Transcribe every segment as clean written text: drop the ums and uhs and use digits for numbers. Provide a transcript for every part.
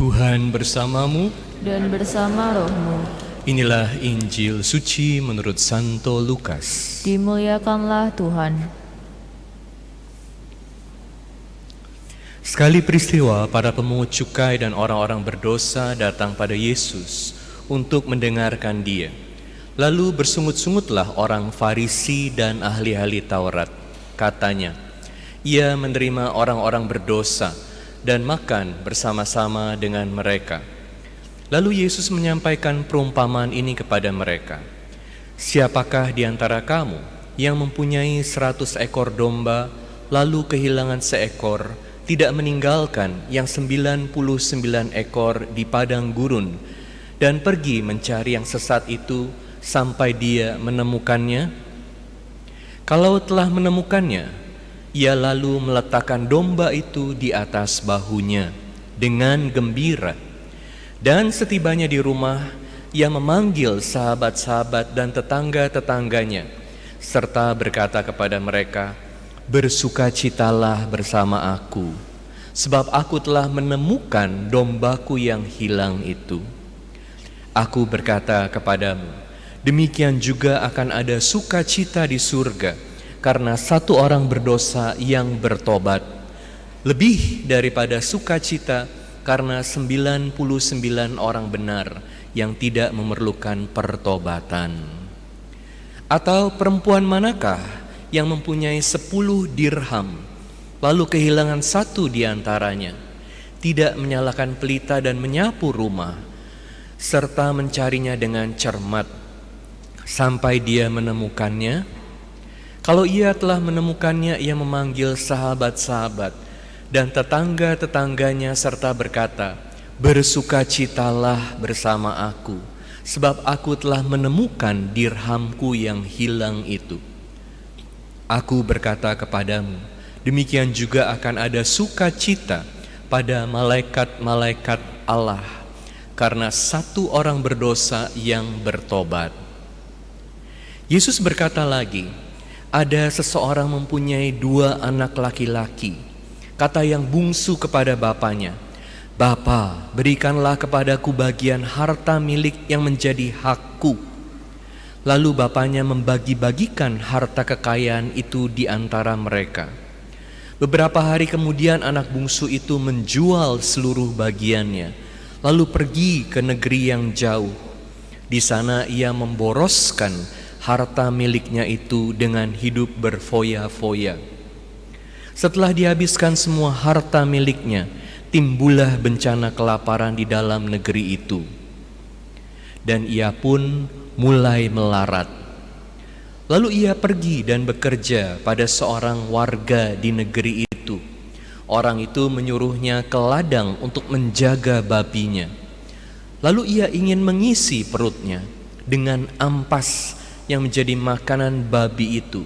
Tuhan bersamamu dan bersama rohmu. Inilah Injil suci menurut Santo Lukas. Dimuliakanlah Tuhan. Sekali peristiwa, para pemungut cukai dan orang-orang berdosa datang pada Yesus untuk mendengarkan Dia. Lalu bersungut-sungutlah orang Farisi dan ahli-ahli Taurat. Katanya, Ia menerima orang-orang berdosa dan makan bersama-sama dengan mereka. Lalu Yesus menyampaikan perumpamaan ini kepada mereka. Siapakah di antara kamu yang mempunyai 100 ekor domba, lalu kehilangan seekor, tidak meninggalkan yang 99 ekor di padang gurun, dan pergi mencari yang sesat itu sampai dia menemukannya? Kalau telah menemukannya, ia lalu meletakkan domba itu di atas bahunya dengan gembira. Dan setibanya di rumah, ia memanggil sahabat-sahabat dan tetangga-tetangganya, serta berkata kepada mereka, "Bersukacitalah bersama aku, sebab aku telah menemukan dombaku yang hilang itu. Aku berkata kepadamu, demikian juga akan ada sukacita di surga, karena satu orang berdosa yang bertobat, lebih daripada sukacita karena 99 orang benar yang tidak memerlukan pertobatan. Atau perempuan manakah yang mempunyai 10 dirham, lalu kehilangan satu di antaranya, tidak menyalakan pelita dan menyapu rumah, serta mencarinya dengan cermat sampai dia menemukannya? Kalau ia telah menemukannya, ia memanggil sahabat-sahabat dan tetangga-tetangganya serta berkata, "Bersukacitalah bersama aku, sebab aku telah menemukan dirhamku yang hilang itu." Aku berkata kepadamu, demikian juga akan ada sukacita pada malaikat-malaikat Allah, karena satu orang berdosa yang bertobat. Yesus berkata lagi, ada seseorang mempunyai 2 anak laki-laki. Kata yang bungsu kepada bapaknya, "Bapa, berikanlah kepadaku bagian harta milik yang menjadi hakku." Lalu bapaknya membagi-bagikan harta kekayaan itu di antara mereka. Beberapa hari kemudian anak bungsu itu menjual seluruh bagiannya, lalu pergi ke negeri yang jauh. Di sana ia memboroskan harta miliknya itu dengan hidup berfoya-foya. Setelah dihabiskan semua harta miliknya, timbullah bencana kelaparan di dalam negeri itu, dan ia pun mulai melarat. Lalu ia pergi dan bekerja pada seorang warga di negeri itu. Orang itu menyuruhnya ke ladang untuk menjaga babinya. Lalu ia ingin mengisi perutnya dengan ampas yang menjadi makanan babi itu,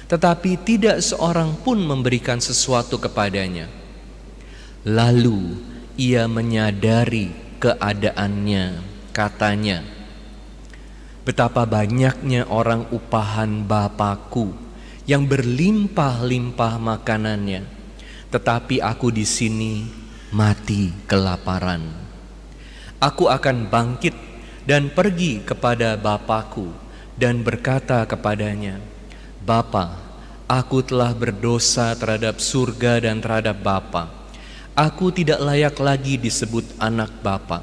tetapi tidak seorang pun memberikan sesuatu kepadanya. Lalu ia menyadari keadaannya, katanya, "Betapa banyaknya orang upahan Bapakku yang berlimpah-limpah makanannya, tetapi aku di sini mati kelaparan. Aku akan bangkit dan pergi kepada Bapakku dan berkata kepadanya, Bapa, aku telah berdosa terhadap surga dan terhadap Bapa. Aku tidak layak lagi disebut anak Bapa.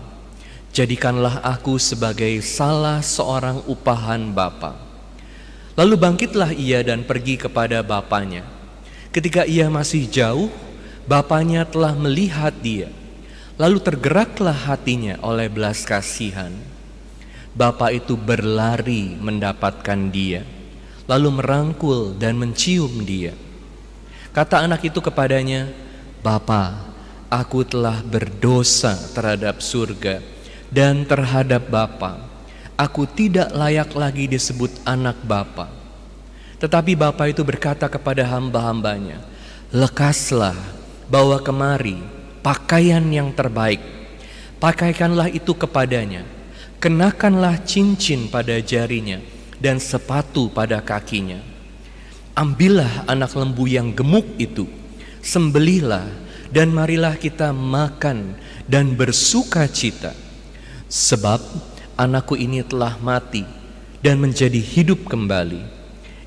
Jadikanlah aku sebagai salah seorang upahan Bapa." Lalu bangkitlah ia dan pergi kepada bapaknya. Ketika ia masih jauh, bapaknya telah melihat dia. Lalu tergeraklah hatinya oleh belas kasihan. Bapa itu berlari mendapatkan dia, lalu merangkul dan mencium dia. Kata anak itu kepadanya, "Bapa, aku telah berdosa terhadap surga dan terhadap Bapa. Aku tidak layak lagi disebut anak Bapa." Tetapi Bapa itu berkata kepada hamba-hambanya, "Lekaslah, bawa kemari pakaian yang terbaik, pakaikanlah itu kepadanya. Kenakanlah cincin pada jarinya dan sepatu pada kakinya. Ambillah anak lembu yang gemuk itu, sembelihlah dan marilah kita makan dan bersuka cita. Sebab anakku ini telah mati dan menjadi hidup kembali.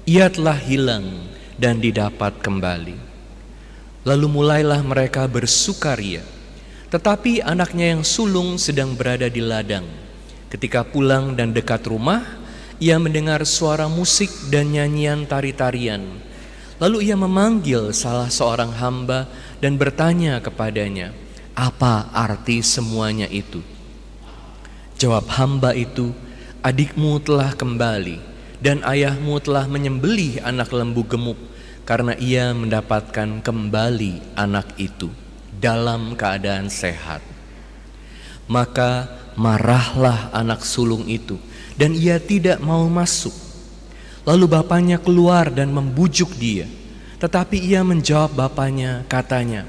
Ia telah hilang dan didapat kembali. Lalu mulailah mereka bersukaria. Tetapi anaknya yang sulung sedang berada di ladang. Ketika pulang dan dekat rumah, ia mendengar suara musik dan nyanyian tari-tarian. Lalu ia memanggil salah seorang hamba dan bertanya kepadanya, "Apa arti semuanya itu?" Jawab hamba itu, "Adikmu telah kembali dan ayahmu telah menyembelih anak lembu gemuk karena ia mendapatkan kembali anak itu dalam keadaan sehat." Maka marahlah anak sulung itu dan ia tidak mau masuk. Lalu bapaknya keluar dan membujuk dia. Tetapi ia menjawab bapaknya, katanya,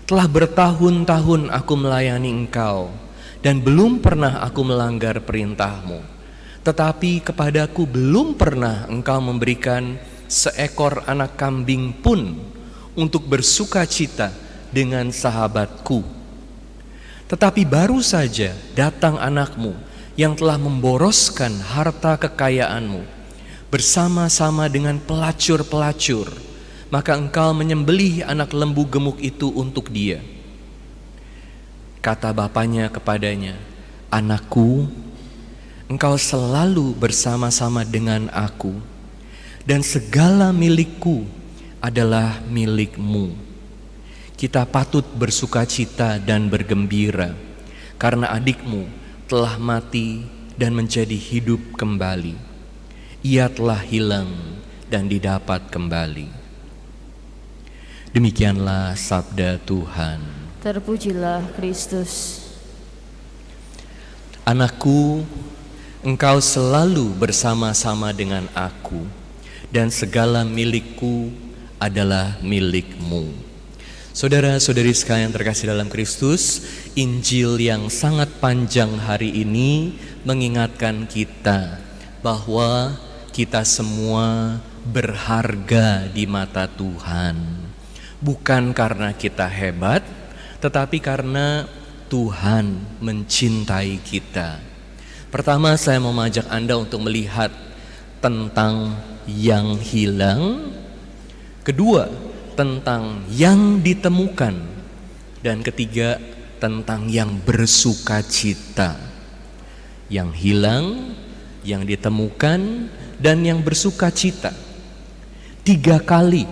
"Telah bertahun-tahun aku melayani engkau dan belum pernah aku melanggar perintahmu. Tetapi kepadaku belum pernah engkau memberikan seekor anak kambing pun untuk bersuka cita dengan sahabatku. Tetapi baru saja datang anakmu yang telah memboroskan harta kekayaanmu bersama-sama dengan pelacur-pelacur, maka engkau menyembelih anak lembu gemuk itu untuk dia." Kata bapaknya kepadanya, "Anakku, engkau selalu bersama-sama dengan aku, dan segala milikku adalah milikmu. Kita patut bersuka cita dan bergembira, karena adikmu telah mati dan menjadi hidup kembali. Ia telah hilang dan didapat kembali." Demikianlah sabda Tuhan. Terpujilah Kristus. Anakku, engkau selalu bersama-sama dengan aku, dan segala milikku adalah milikmu. Saudara-saudari sekalian terkasih dalam Kristus, Injil yang sangat panjang hari ini mengingatkan kita bahwa kita semua berharga di mata Tuhan. Bukan karena kita hebat, tetapi karena Tuhan mencintai kita. Pertama, saya mau mengajak Anda untuk melihat tentang yang hilang. Kedua, tentang yang ditemukan. Dan ketiga, tentang yang bersuka cita. Yang hilang, yang ditemukan, dan yang bersuka cita. 3 kali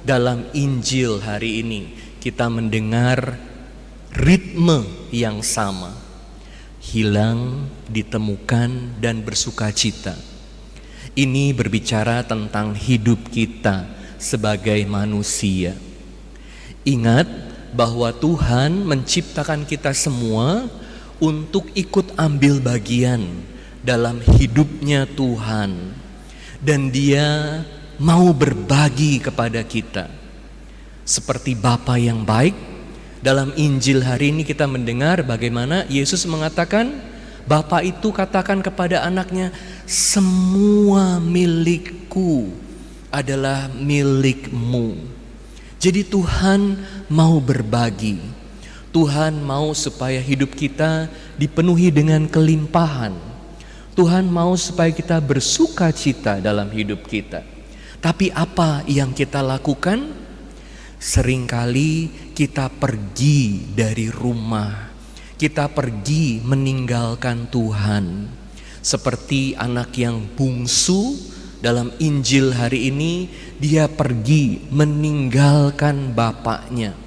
dalam Injil hari ini kita mendengar ritme yang sama. Hilang, ditemukan, dan bersuka cita. Ini berbicara tentang hidup kita sebagai manusia. Ingat bahwa Tuhan menciptakan kita semua untuk ikut ambil bagian dalam hidupnya Tuhan. Dan Dia mau berbagi kepada kita. Seperti Bapa yang baik, dalam Injil hari ini kita mendengar bagaimana Yesus mengatakan, Bapa itu katakan kepada anaknya, "Semua milikku adalah milikmu." Jadi Tuhan mau berbagi. Tuhan mau supaya hidup kita dipenuhi dengan kelimpahan. Tuhan mau supaya kita bersuka cita dalam hidup kita. Tapi apa yang kita lakukan? Seringkali kita pergi dari rumah. Kita pergi meninggalkan Tuhan. Seperti anak yang bungsu dalam Injil hari ini, dia pergi meninggalkan bapaknya.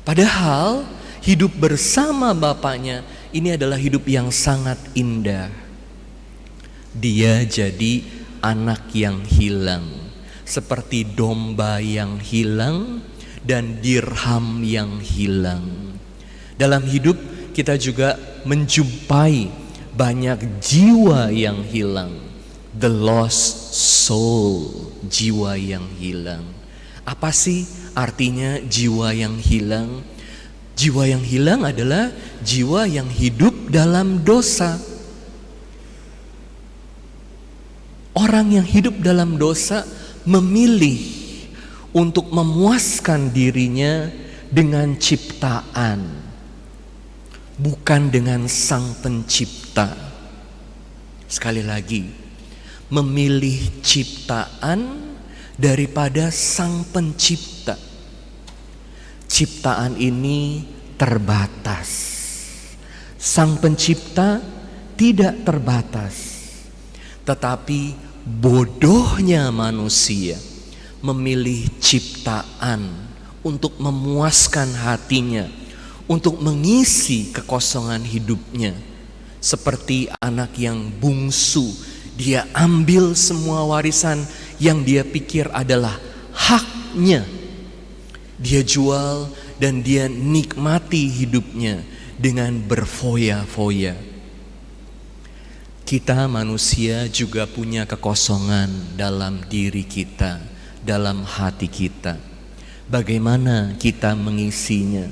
Padahal hidup bersama bapaknya ini adalah hidup yang sangat indah. Dia jadi anak yang hilang, seperti domba yang hilang dan dirham yang hilang. Dalam hidup kita juga menjumpai banyak jiwa yang hilang. The lost soul, jiwa yang hilang. Apa sih artinya jiwa yang hilang? Jiwa yang hilang adalah jiwa yang hidup dalam dosa. Orang yang hidup dalam dosa memilih untuk memuaskan dirinya dengan ciptaan, bukan dengan Sang Pencipta. Sekali lagi, memilih ciptaan daripada Sang Pencipta. Ciptaan ini terbatas. Sang Pencipta tidak terbatas. Tetapi bodohnya manusia memilih ciptaan untuk memuaskan hatinya, untuk mengisi kekosongan hidupnya. Seperti anak yang bungsu, dia ambil semua warisan yang dia pikir adalah haknya. Dia jual dan dia nikmati hidupnya dengan berfoya-foya. Kita manusia juga punya kekosongan dalam diri kita, dalam hati kita. Bagaimana kita mengisinya?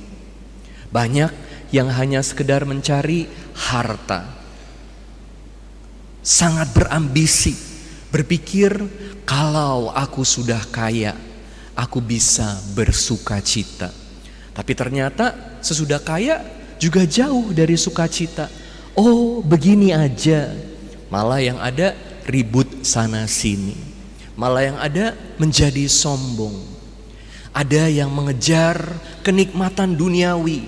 Banyak yang hanya sekedar mencari harta, sangat berambisi, berpikir kalau aku sudah kaya, aku bisa bersuka cita. Tapi ternyata sesudah kaya juga jauh dari sukacita. Oh, begini aja. Malah yang ada ribut sana sini. Malah yang ada menjadi sombong. Ada yang mengejar kenikmatan duniawi.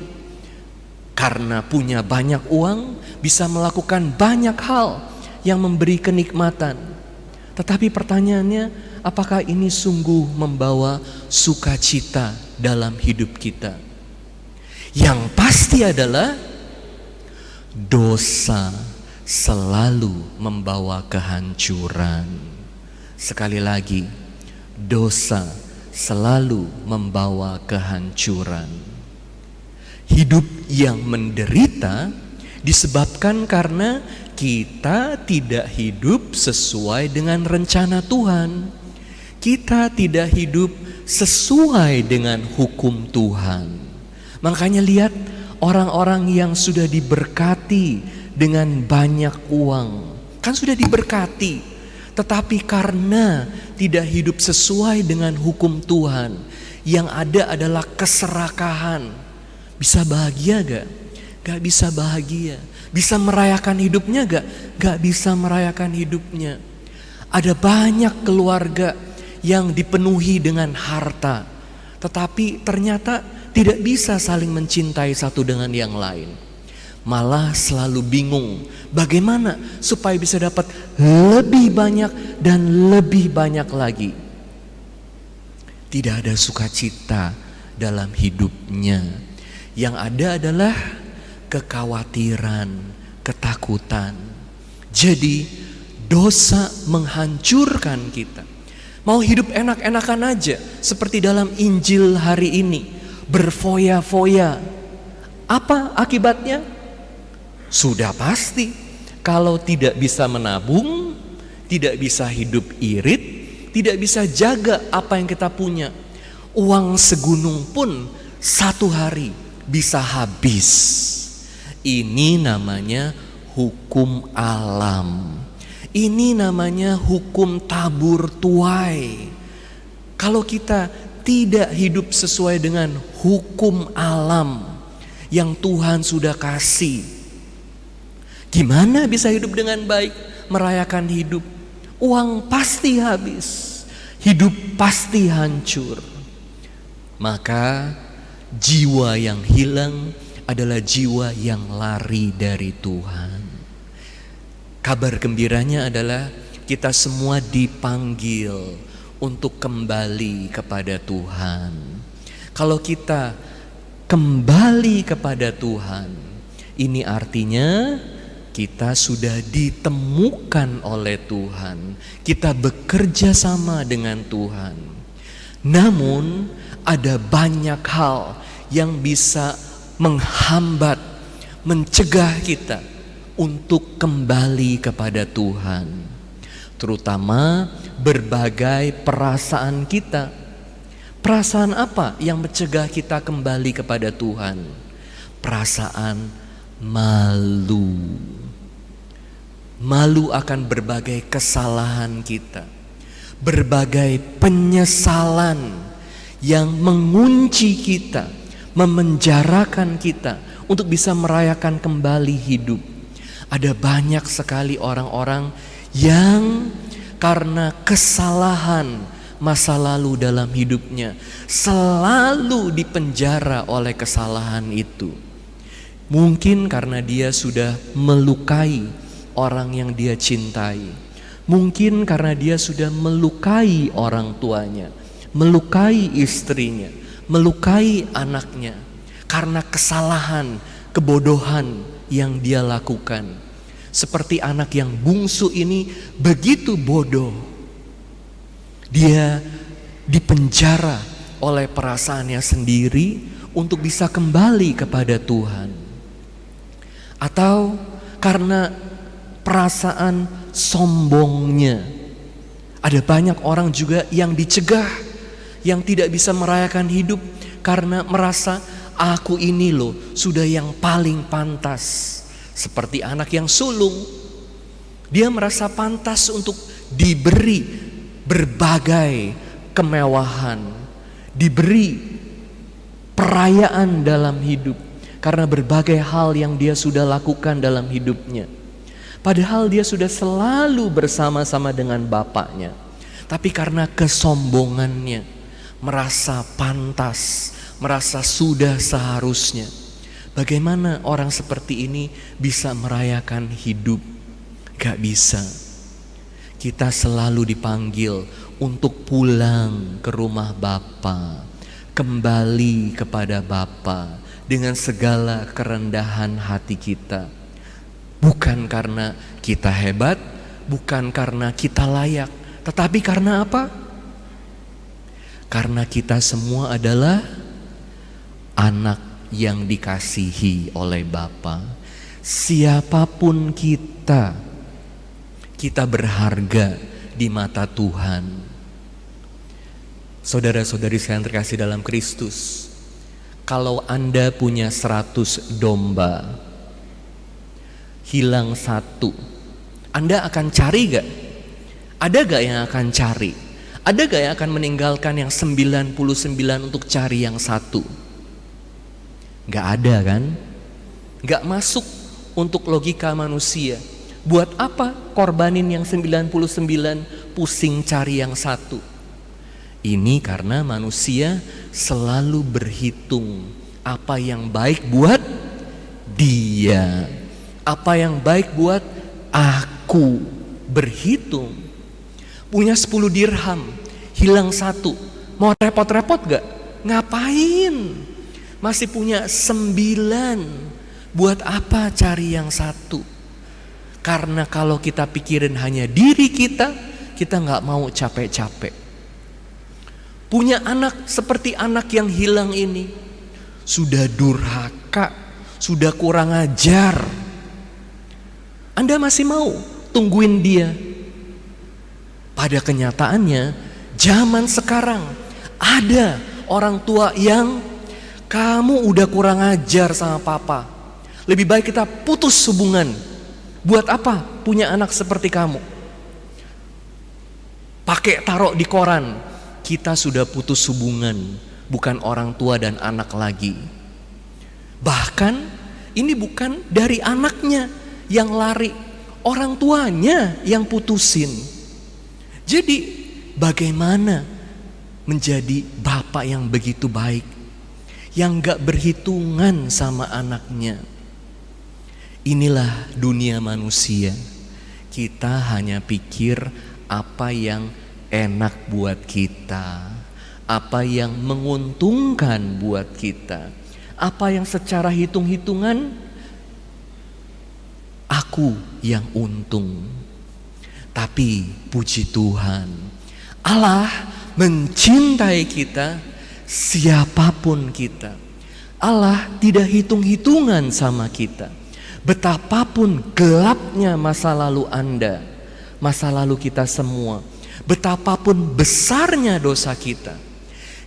Karena punya banyak uang, bisa melakukan banyak hal yang memberi kenikmatan. Tetapi pertanyaannya, apakah ini sungguh membawa sukacita dalam hidup kita? Yang pasti adalah dosa selalu membawa kehancuran. Sekali lagi, dosa selalu membawa kehancuran. Hidup yang menderita disebabkan karena kita tidak hidup sesuai dengan rencana Tuhan. Kita tidak hidup sesuai dengan hukum Tuhan. Makanya lihat orang-orang yang sudah diberkati dengan banyak uang, kan sudah diberkati, tetapi karena tidak hidup sesuai dengan hukum Tuhan, yang ada adalah keserakahan. Bisa bahagia gak? Gak bisa bahagia. Bisa merayakan hidupnya gak? Gak bisa merayakan hidupnya. Ada banyak keluarga yang dipenuhi dengan harta, tetapi ternyata tidak bisa saling mencintai satu dengan yang lain. Malah selalu bingung bagaimana supaya bisa dapat lebih banyak dan lebih banyak lagi. Tidak ada sukacita dalam hidupnya. Yang ada adalah kekhawatiran, ketakutan. Jadi dosa menghancurkan kita. Mau hidup enak-enakan aja seperti dalam Injil hari ini, berfoya-foya. Apa akibatnya? Sudah pasti, kalau tidak bisa menabung, tidak bisa hidup irit, tidak bisa jaga apa yang kita punya. Uang segunung pun satu hari bisa habis. Ini namanya hukum alam. Ini namanya hukum tabur tuai. Kalau kita tidak hidup sesuai dengan hukum alam yang Tuhan sudah kasih, gimana bisa hidup dengan baik, merayakan hidup? Uang pasti habis, hidup pasti hancur. Maka jiwa yang hilang adalah jiwa yang lari dari Tuhan. Kabar gembiranya adalah kita semua dipanggil untuk kembali kepada Tuhan. Kalau kita kembali kepada Tuhan, ini artinya kita sudah ditemukan oleh Tuhan. Kita bekerja sama dengan Tuhan. Namun ada banyak hal yang bisa menghambat, mencegah kita untuk kembali kepada Tuhan. Terutama berbagai perasaan kita. Perasaan apa yang mencegah kita kembali kepada Tuhan? Perasaan malu. Malu akan berbagai kesalahan kita, berbagai penyesalan yang mengunci kita, memenjarakan kita untuk bisa merayakan kembali hidup. Ada banyak sekali orang-orang yang karena kesalahan masa lalu dalam hidupnya selalu dipenjara oleh kesalahan itu. Mungkin karena dia sudah melukai orang yang dia cintai. Mungkin karena dia sudah melukai orang tuanya, melukai istrinya, melukai anaknya. Karena kesalahan, kebodohan yang dia lakukan. Seperti anak yang bungsu ini begitu bodoh. Dia dipenjara oleh perasaannya sendiri untuk bisa kembali kepada Tuhan. Atau karena perasaan sombongnya. Ada banyak orang juga yang dicegah, yang tidak bisa merayakan hidup karena merasa aku ini loh sudah yang paling pantas. Seperti anak yang sulung, dia merasa pantas untuk diberi berbagai kemewahan, diberi perayaan dalam hidup karena berbagai hal yang dia sudah lakukan dalam hidupnya. Padahal dia sudah selalu bersama-sama dengan bapaknya, tapi karena kesombongannya, merasa pantas, merasa sudah seharusnya. Bagaimana orang seperti ini bisa merayakan hidup? Gak bisa. Kita selalu dipanggil untuk pulang ke rumah Bapa, kembali kepada Bapa dengan segala kerendahan hati kita. Bukan karena kita hebat, bukan karena kita layak, tetapi karena apa? Karena kita semua adalah anak yang dikasihi oleh Bapa. Siapapun kita berharga di mata Tuhan. Saudara-saudari sekalian terkasih dalam Kristus, kalau Anda punya 100 domba, hilang 1, Anda akan cari gak? Ada gak yang akan cari? Ada gak yang akan meninggalkan yang 99 untuk cari yang 1? Gak ada kan? Gak masuk untuk logika manusia. Buat apa korbanin yang 99 pusing cari yang 1? Ini karena manusia selalu berhitung apa yang baik buat dia, apa yang baik buat aku. Berhitung. Punya 10 dirham, hilang 1, mau repot-repot gak? Ngapain? Masih punya 9, buat apa cari yang 1? Karena kalau kita pikirin hanya diri kita gak mau capek-capek. Punya anak seperti anak yang hilang ini, sudah durhaka, sudah kurang ajar, Anda masih mau tungguin dia? Pada kenyataannya, zaman sekarang ada orang tua yang kamu udah kurang ajar sama papa, lebih baik kita putus hubungan. Buat apa punya anak seperti kamu? Pakai taruh di koran, kita sudah putus hubungan, bukan orang tua dan anak lagi. Bahkan ini bukan dari anaknya yang lari, orang tuanya yang putusin. Jadi bagaimana menjadi bapak yang begitu baik, yang gak berhitungan sama anaknya? Inilah dunia manusia. Kita hanya pikir apa yang enak buat kita, apa yang menguntungkan buat kita, apa yang secara hitung-hitungan aku yang untung. Tapi puji Tuhan, Allah mencintai kita siapapun kita. Allah tidak hitung-hitungan sama kita. Betapapun gelapnya masa lalu Anda, masa lalu kita semua, betapapun besarnya dosa kita,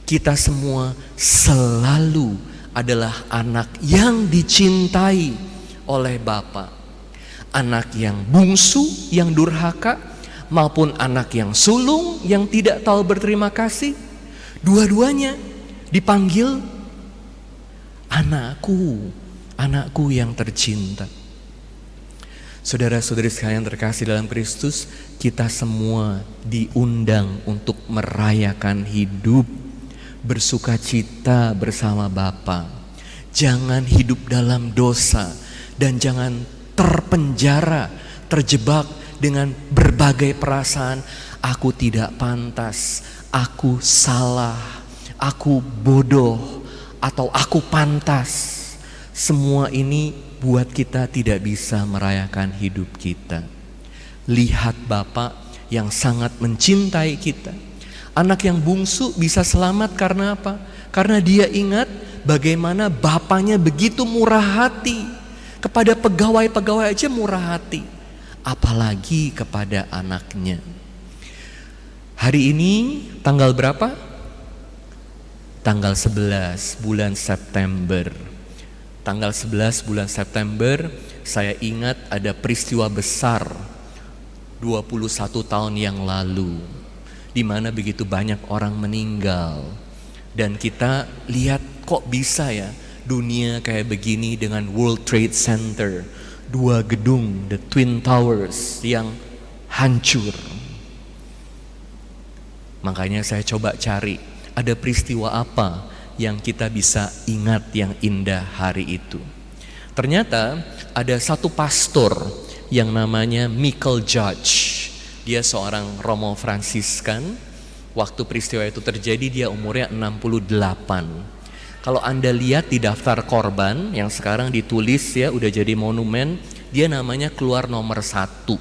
kita semua selalu adalah anak yang dicintai oleh Bapa. Anak yang bungsu, yang durhaka, maupun anak yang sulung, yang tidak tahu berterima kasih, dua-duanya dipanggil anakku yang tercinta. Saudara-saudari sekalian terkasih dalam Kristus, kita semua diundang untuk merayakan hidup, bersukacita bersama Bapa. Jangan hidup dalam dosa dan jangan terpenjara, terjebak dengan berbagai perasaan. Aku tidak pantas, aku salah, aku bodoh, atau aku pantas. Semua ini buat kita tidak bisa merayakan hidup kita. Lihat Bapa yang sangat mencintai kita. Anak yang bungsu bisa selamat karena apa? Karena dia ingat bagaimana Bapanya begitu murah hati. Kepada pegawai-pegawai aja murah hati, apalagi kepada anaknya. Hari ini tanggal berapa? Tanggal 11 bulan September. Tanggal 11 bulan September, saya ingat ada peristiwa besar 21 tahun yang lalu, di mana begitu banyak orang meninggal. Dan kita lihat kok bisa ya dunia kayak begini dengan World Trade Center, 2 gedung, the Twin Towers yang hancur. Makanya saya coba cari ada peristiwa apa yang kita bisa ingat yang indah hari itu. Ternyata ada satu pastor yang namanya Michael Judge. Dia seorang Romo Fransiskan. Waktu peristiwa itu terjadi dia umurnya 68. Kalau Anda lihat di daftar korban yang sekarang ditulis ya udah jadi monumen, dia namanya keluar nomor 1.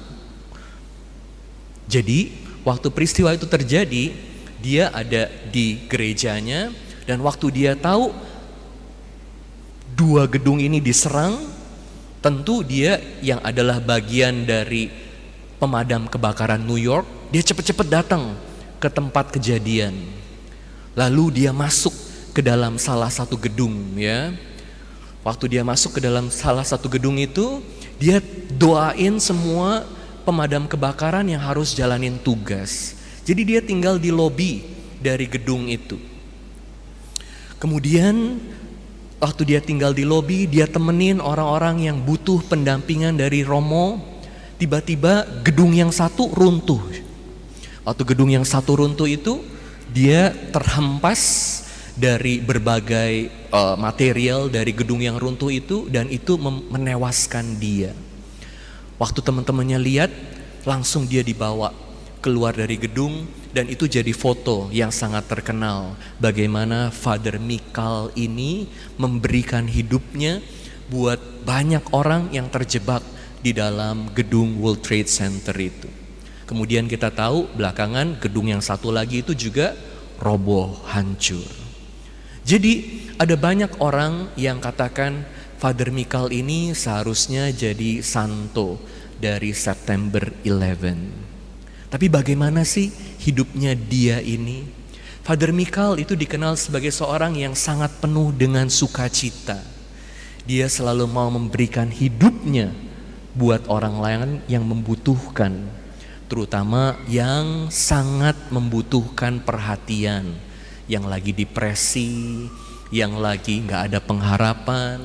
Jadi waktu peristiwa itu terjadi, dia ada di gerejanya. Dan waktu dia tahu 2 gedung ini diserang, tentu dia yang adalah bagian dari pemadam kebakaran New York, dia cepat-cepat datang ke tempat kejadian. Lalu dia masuk ke dalam salah satu gedung ya. Waktu dia masuk ke dalam salah satu gedung itu, dia doain semua pemadam kebakaran yang harus jalanin tugas. Jadi dia tinggal di lobi dari gedung itu. Kemudian waktu dia tinggal di lobi, dia temenin orang-orang yang butuh pendampingan dari Romo. Tiba-tiba gedung yang satu runtuh. Waktu gedung yang satu runtuh itu, dia terhempas dari berbagai material dari gedung yang runtuh itu, dan itu menewaskan dia. Waktu teman-temannya lihat, langsung dia dibawa keluar dari gedung. Dan itu jadi foto yang sangat terkenal bagaimana Father Michael ini memberikan hidupnya buat banyak orang yang terjebak di dalam gedung World Trade Center itu. Kemudian kita tahu belakangan gedung yang satu lagi itu juga roboh, hancur. Jadi ada banyak orang yang katakan Father Michael ini seharusnya jadi santo dari September 11. Tapi bagaimana sih hidupnya dia ini? Father Michael itu dikenal sebagai seorang yang sangat penuh dengan sukacita. Dia selalu mau memberikan hidupnya buat orang lain yang membutuhkan, terutama yang sangat membutuhkan perhatian, yang lagi depresi, yang lagi gak ada pengharapan.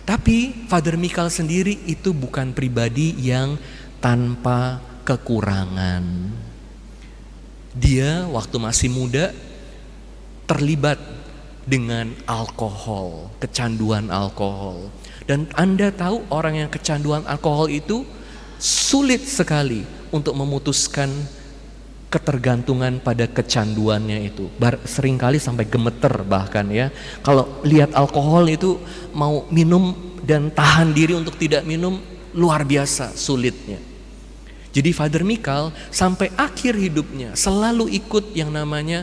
Tapi Father Michael sendiri itu bukan pribadi yang tanpa kekurangan. Dia waktu masih muda terlibat dengan alkohol, kecanduan alkohol. Dan Anda tahu orang yang kecanduan alkohol itu sulit sekali untuk memutuskan ketergantungan pada kecanduannya itu. Seringkali sampai gemeter bahkan ya. Kalau lihat alkohol itu mau minum dan tahan diri untuk tidak minum luar biasa sulitnya. Jadi Father Michael sampai akhir hidupnya selalu ikut yang namanya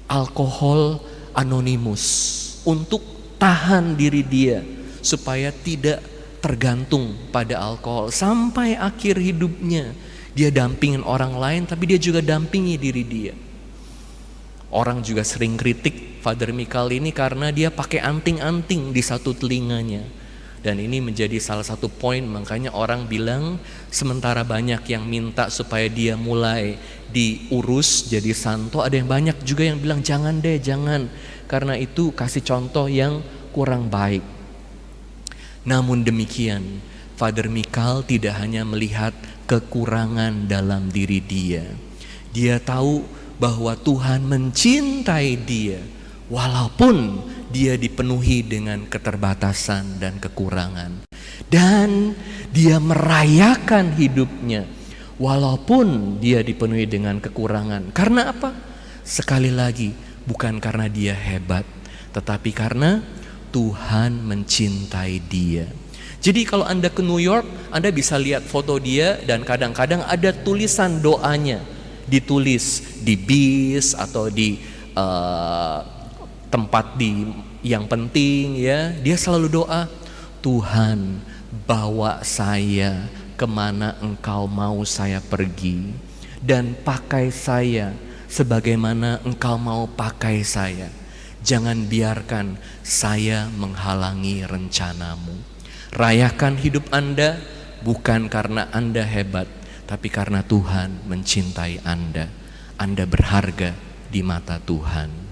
alkohol anonimus untuk tahan diri dia supaya tidak tergantung pada alkohol. Sampai akhir hidupnya dia dampingin orang lain, tapi dia juga dampingi diri dia. Orang juga sering kritik Father Michael ini karena dia pakai anting-anting di satu telinganya. Dan ini menjadi salah satu poin, makanya orang bilang sementara banyak yang minta supaya dia mulai diurus jadi santo, ada yang banyak juga yang bilang jangan deh, jangan. Karena itu kasih contoh yang kurang baik. Namun demikian, Father Mikal tidak hanya melihat kekurangan dalam diri dia. Dia tahu bahwa Tuhan mencintai dia walaupun dia dipenuhi dengan keterbatasan dan kekurangan. Dan dia merayakan hidupnya walaupun dia dipenuhi dengan kekurangan. Karena apa? Sekali lagi, bukan karena dia hebat, tetapi karena Tuhan mencintai dia. Jadi kalau Anda ke New York, Anda bisa lihat foto dia dan kadang-kadang ada tulisan doanya. Ditulis di bis atau di tempat yang penting ya. Dia selalu doa, Tuhan bawa saya kemana Engkau mau saya pergi, dan pakai saya sebagaimana Engkau mau pakai saya. Jangan biarkan saya menghalangi rencanamu. Rayakan hidup Anda bukan karena Anda hebat, tapi karena Tuhan mencintai Anda. Anda berharga di mata Tuhan.